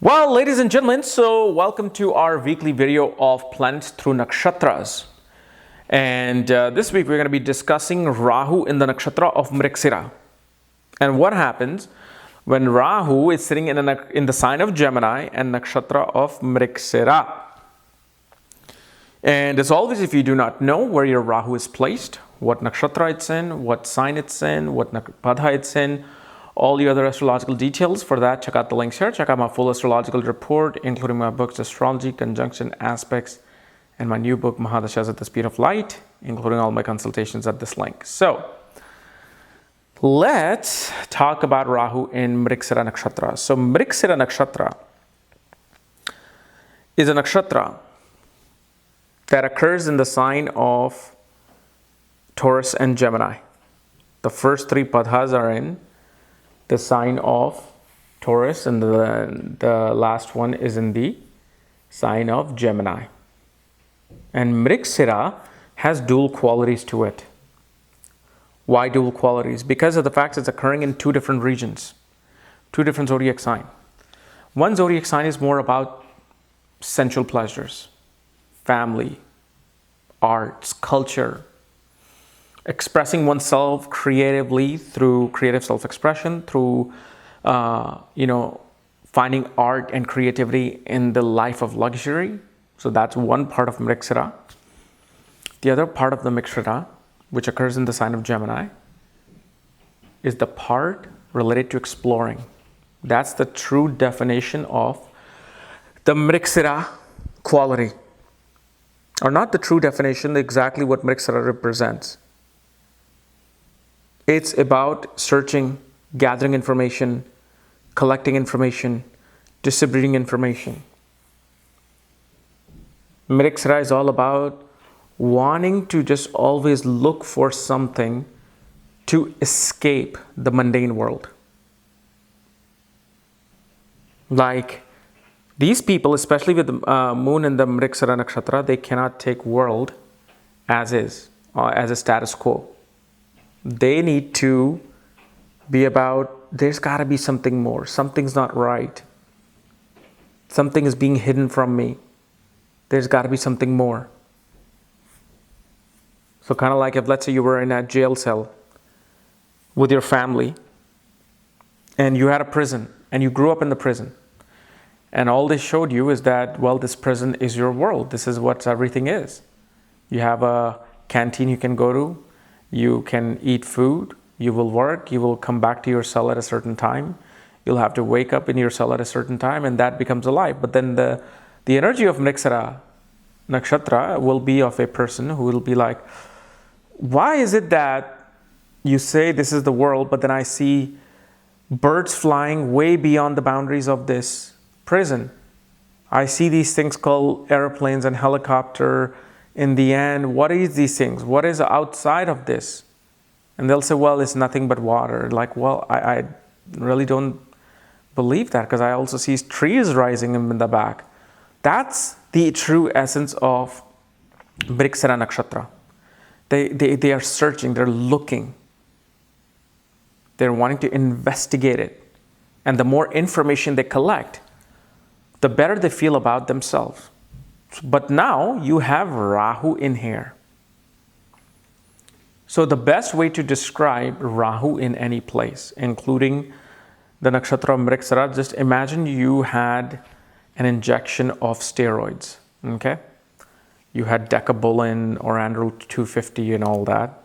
Well, ladies and gentlemen, so welcome to our weekly video of planets through nakshatras. And this week we're going to be discussing Rahu in the nakshatra of Mrigasira. And what happens when Rahu is sitting in the sign of Gemini and nakshatra of Mrigasira. And as always, if you do not know where your Rahu is placed, what nakshatra it's in, what sign it's in, what padha it's in, all the other astrological details, for that, check out the links here. Check out my full astrological report, including my books, Astrology, Conjunction, Aspects, and my new book, Mahadashas at the Speed of Light, including all my consultations at this link. So, let's talk about Rahu in Mrigasira Nakshatra. So, Mrigasira Nakshatra is a nakshatra that occurs in the sign of Taurus and Gemini. The first three padhas are in the sign of Taurus, and the last one is in the sign of Gemini. And Mrigasira has dual qualities to it. Why dual qualities? Because of the fact it's occurring in two different regions, two different zodiac signs. One zodiac sign is more about sensual pleasures, family, arts, culture, expressing oneself creatively through creative self-expression, through finding art and creativity in the life of luxury. So that's one part of Mrigasira. The other part of the Mrigasira, which occurs in the sign of Gemini, is the part related to exploring. That's the true definition of the Mrigasira quality. Or not the true definition, exactly what Mrigasira represents. It's about searching, gathering information, collecting information, distributing information. Mrigasira is all about wanting to just always look for something to escape the mundane world. Like these people, especially with the moon in the Mrigasira nakshatra, they cannot take world as is, as a status quo. They need to be about, there's got to be something more. Something's not right. Something is being hidden from me. There's got to be something more. So kind of like if, let's say, you were in a jail cell with your family and you had a prison and you grew up in the prison. And all they showed you is that, well, this prison is your world. This is what everything is. You have a canteen you can go to. You can eat food. You will work. You will come back to your cell at a certain time. You'll have to wake up in your cell at a certain time, and that becomes a life. But then the energy of Mrigasira nakshatra will be of a person who will be like, why is it that you say this is the world, but then I see birds flying way beyond the boundaries of this prison? I see these things called airplanes and helicopter. In the end, what is these things? What is outside of this? And they'll say, well, it's nothing but water. Like, well, I really don't believe that, because I also see trees rising in the back. That's the true essence of Mrigasira nakshatra. They are searching, they're looking. They're wanting to investigate it. And the more information they collect, the better they feel about themselves. But now you have Rahu in here. So the best way to describe Rahu in any place, including the nakshatra of Mrigasira, just imagine you had an injection of steroids, okay? You had Decabolin or Andro 250 and all that.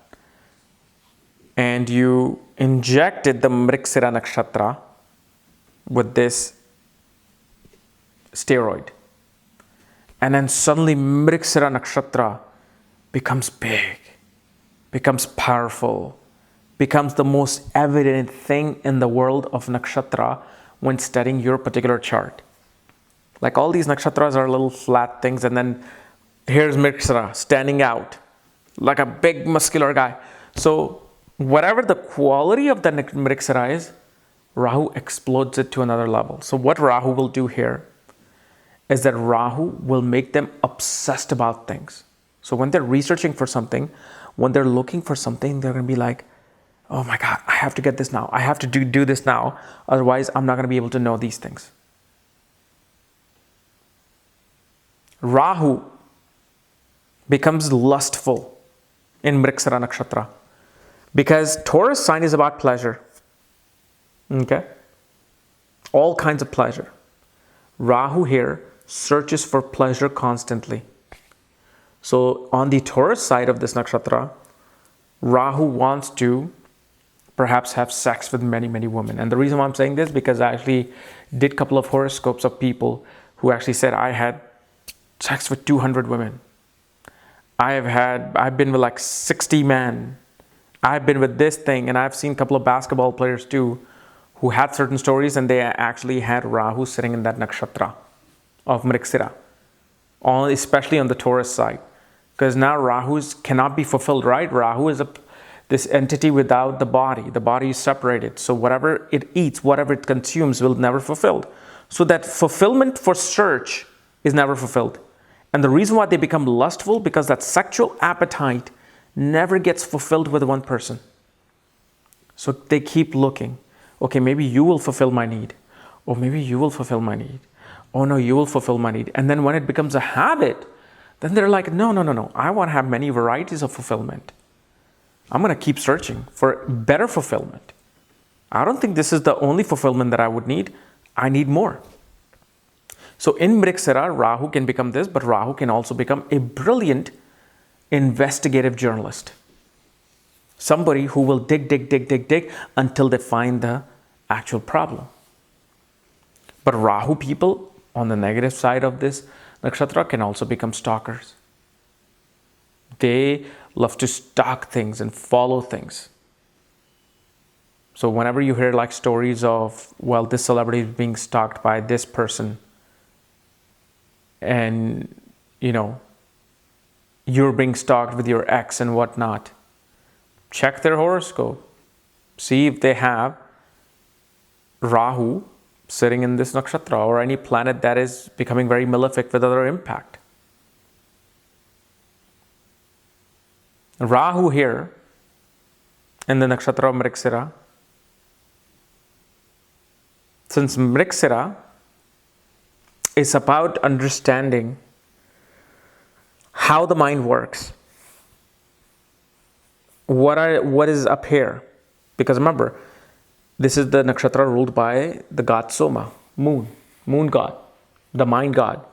And you injected the Mrigasira nakshatra with this steroid. And then suddenly Mrigasira nakshatra becomes big, becomes powerful, becomes the most evident thing in the world of nakshatra when studying your particular chart. Like all these nakshatras are little flat things, and then here's Mrigasira standing out like a big muscular guy. So whatever the quality of the Mrigasira is, Rahu explodes it to another level. So what Rahu will do here is that Rahu will make them obsessed about things. So when they're researching for something, when they're looking for something, they're going to be like, oh my God, I have to get this now. I have to do this now. Otherwise, I'm not going to be able to know these things. Rahu becomes lustful in Mrigasira nakshatra because Taurus sign is about pleasure. Okay? All kinds of pleasure. Rahu here searches for pleasure constantly. So on the Taurus side of this nakshatra, Rahu wants to perhaps have sex with many, many women. And the reason why I'm saying this, because I actually did a couple of horoscopes of people who actually said, I had sex with 200 women. I've been with like 60 men. I've been with this thing. And I've seen a couple of basketball players too, who had certain stories and they actually had Rahu sitting in that nakshatra of Mrigasira, especially on the Taurus side. Because now Rahu cannot be fulfilled, right? Rahu is this entity without the body. The body is separated. So whatever it eats, whatever it consumes will never fulfilled. So that fulfillment for search is never fulfilled. And the reason why they become lustful, because that sexual appetite never gets fulfilled with one person. So they keep looking. Okay, maybe you will fulfill my need. Or maybe you will fulfill my need. Oh no, you will fulfill my need. And then when it becomes a habit, then they're like, no. I want to have many varieties of fulfillment. I'm going to keep searching for better fulfillment. I don't think this is the only fulfillment that I would need. I need more. So in Mrigasira, Rahu can become this, but Rahu can also become a brilliant investigative journalist. Somebody who will dig until they find the actual problem. But Rahu people on the negative side of this nakshatra can also become stalkers. They love to stalk things and follow things. So whenever you hear like stories of, well, this celebrity is being stalked by this person, and you're being stalked with your ex and whatnot, check their horoscope. See if they have Rahu sitting in this nakshatra or any planet that is becoming very malefic with other impact. Rahu here in the nakshatra of Mrigasira, since Mrigasira is about understanding how the mind works, what is up here, because remember, this is the nakshatra ruled by the god Soma, moon god, the mind god.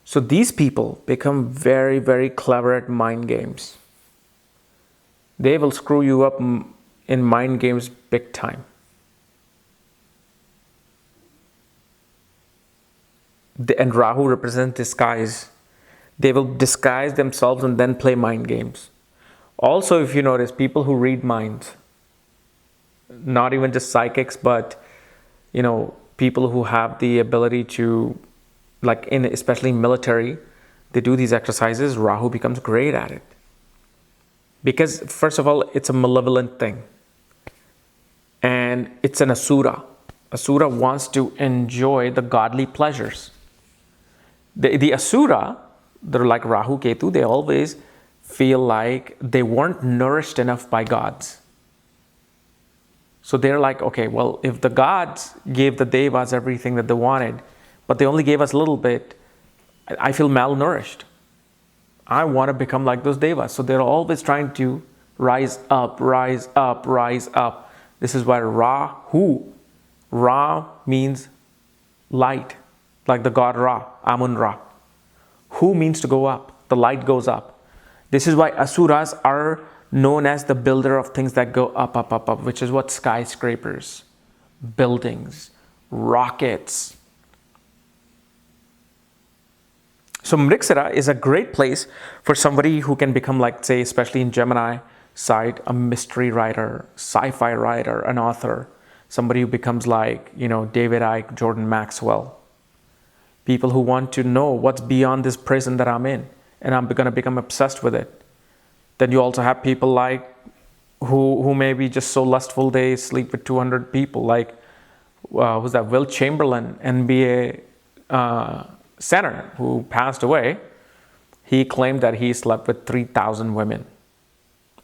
So these people become very, very clever at mind games. They will screw you up in mind games big time. And Rahu represents disguise. They will disguise themselves and then play mind games. Also, if you notice, people who read minds, not even just psychics, but people who have the ability to, like especially military, they do these exercises. Rahu becomes great at it. Because first of all, it's a malevolent thing. And it's an asura. Asura wants to enjoy the godly pleasures. The asura, they're like Rahu, Ketu, they always feel like they weren't nourished enough by gods. So they're like, okay, well, if the gods gave the devas everything that they wanted, but they only gave us a little bit, I feel malnourished. I want to become like those devas. So they're always trying to rise up. This is why Rahu, Ra means light, like the god Ra, Amun Ra. Hu means to go up, the light goes up. This is why Asuras are known as the builder of things that go up, which is what skyscrapers, buildings, rockets. So Mrigasira is a great place for somebody who can become, like, say, especially in Gemini side, a mystery writer, sci-fi writer, an author, somebody who becomes like, David Icke, Jordan Maxwell. People who want to know what's beyond this prison that I'm in, and I'm going to become obsessed with it. Then you also have people like who may be just so lustful they sleep with 200 people, like who's that? Will Chamberlain, NBA center, who passed away. He claimed that he slept with 3,000 women.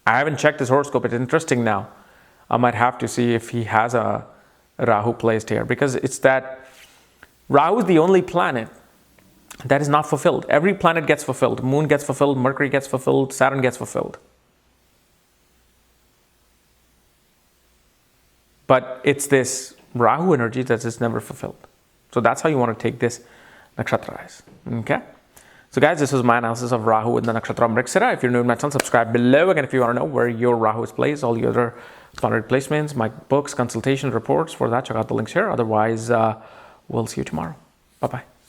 I haven't checked his horoscope. It's interesting now. I might have to see if he has a Rahu placed here, because it's that Rahu is the only planet that is not fulfilled. Every planet gets fulfilled. Moon gets fulfilled, Mercury gets fulfilled, Saturn gets fulfilled. But it's this Rahu energy that is never fulfilled. So that's how you want to take this nakshatra as. Okay? So guys, this was my analysis of Rahu in the nakshatra Mrigasira. If you're new to my channel, subscribe below. Again, if you want to know where your Rahu is placed, all the other planetary placements, my books, consultation reports, for that, check out the links here. Otherwise, we'll see you tomorrow. Bye-bye.